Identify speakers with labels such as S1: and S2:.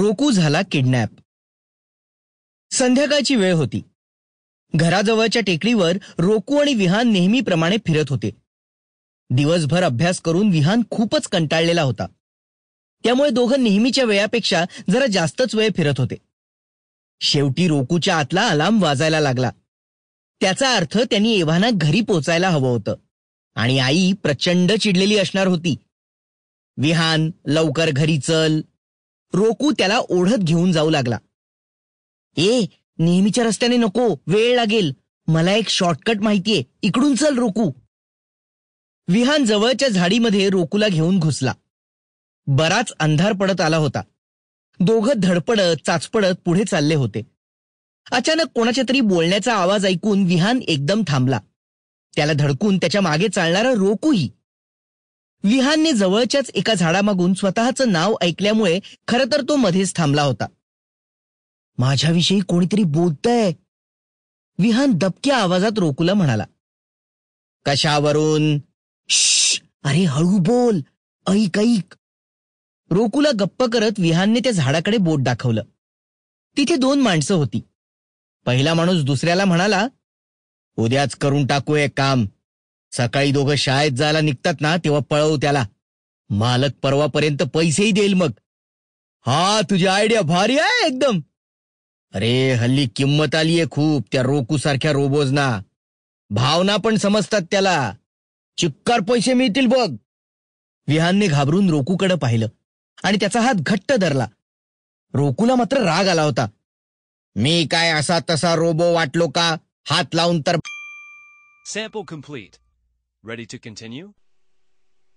S1: रोकू झाला किडनॅप. संध्याकाळची वेळ होती. घराजवळच्या टेकडीवर रोकू आणि विहान नेहमीप्रमाणे फिरत होते. दिवसभर अभ्यास करून विहान खूपच कंटाळलेला होता. त्यामुळे दोघं नेहमीच्या वेळापेक्षा जरा जास्तच वेळ फिरत होते. शेवटी रोकूच्या आतला अलार्म वाजायला लागला. त्याचा अर्थ त्यांनी एव्हाना घरी पोचायला हवं होतं आणि आई प्रचंड चिडलेली असणार होती. विहान, लवकर घरी चल. रोकू त्याला ओढत घेऊन जाऊ लागला. नेहमीच्या रस्त्याने नको, वेळ लागेल. मला एक शॉर्टकट माहितीये, इकडून चल रोकू. विहान जवळच्या झाडीमध्ये रोकूला घेऊन घुसला. बराच अंधार पडत आला होता. दोघं धडपडत चाचपडत पुढे चालले होते. अचानक कोणाच्या तरी बोलण्याचा आवाज ऐकून विहान एकदम थांबला. त्याला धडकून त्याच्या मागे चालणारा रोकूही. विहानने जवळच्याच एका झाडामागून स्वतःचं नाव ऐकल्यामुळे खरं तर तो मध्येच थांबला होता. माझ्याविषयी कोणीतरी बोलतंय, विहान दबक्या आवाजात रोकूला म्हणाला. कशावरून? अरे हळू बोल, ऐक ऐक. रोकूला गप्प करत विहानने त्या झाडाकडे बोट दाखवलं. तिथे 2 माणसं होती. पहिला माणूस दुसऱ्याला म्हणाला, उद्याच करून टाकू एक काम. सकाळी दोघं शाळेत जायला निघतात ना, तेव्हा पळवू त्याला. मालक परवापर्यंत पैसेही देईल मग. हा, तुझी आयडिया भारी आहे एकदम. अरे हल्ली किंमत आलीये खूप त्या रोकू सारख्या रोबोजना. भावना पण समजतात त्याला. चिक्कार पैसे मिळतील बघ. विहानने घाबरून रोकूकडे पाहिलं आणि त्याचा हात घट्ट धरला. रोकूला मात्र राग आला होता. मी काय असा तसा रोबो वाटलो का? हात लावून तर.
S2: Sample complete. Ready to continue?